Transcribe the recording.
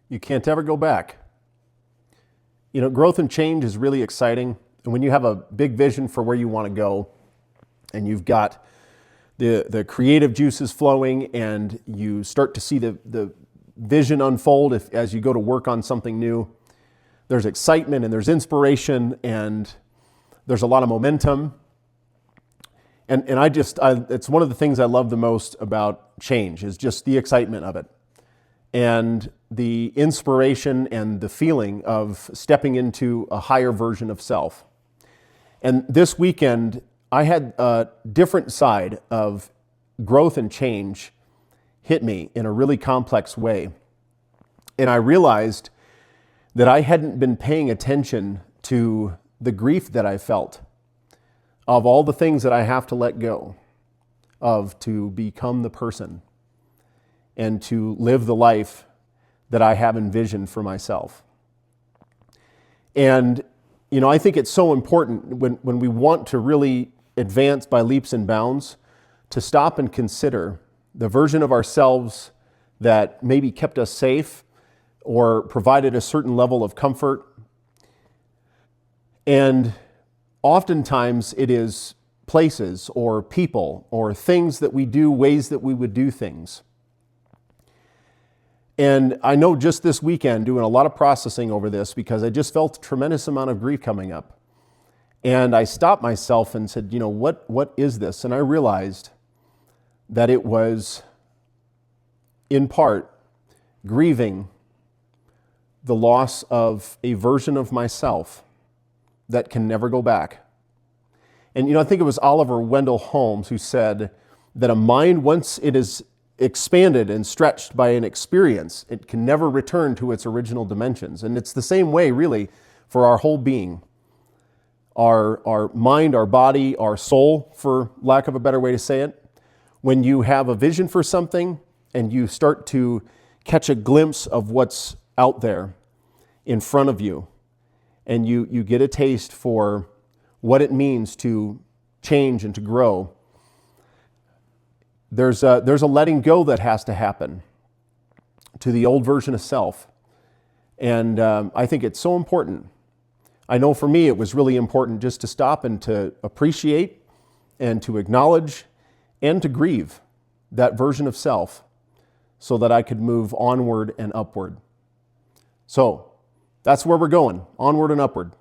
You can't ever go back. Growth and change is really exciting. And when you have a big vision for where you want to go, and you've got the creative juices flowing, and you start to see the vision unfold as you go to work on something new, there's excitement and there's inspiration and there's a lot of momentum. And it's one of the things I love the most about change is just the excitement of it and the inspiration and the feeling of stepping into a higher version of self. And this weekend, I had a different side of growth and change hit me in a really complex way. And I realized that I hadn't been paying attention to the grief that I felt of all the things that I have to let go of to become the person and to live the life that I have envisioned for myself. And, I think it's so important when we want to really advance by leaps and bounds to stop and consider the version of ourselves that maybe kept us safe or provided a certain level of comfort. And oftentimes it is places or people or things that we do, ways that we would do things. And I know just this weekend doing a lot of processing over this because I just felt a tremendous amount of grief coming up. And I stopped myself and said, what is this? And I realized that it was in part grieving the loss of a version of myself that can never go back. And I think it was Oliver Wendell Holmes who said that a mind, once it is expanded and stretched by an experience, it can never return to its original dimensions. And it's the same way, really, for our whole being. Our mind, our body, our soul, for lack of a better way to say it. When you have a vision for something and you start to catch a glimpse of what's out there in front of you, and you get a taste for what it means to change and to grow, there's a letting go that has to happen to the old version of self. And I think it's so important. I know for me it was really important just to stop and to appreciate and to acknowledge and to grieve that version of self so that I could move onward and upward. So that's where we're going, onward and upward.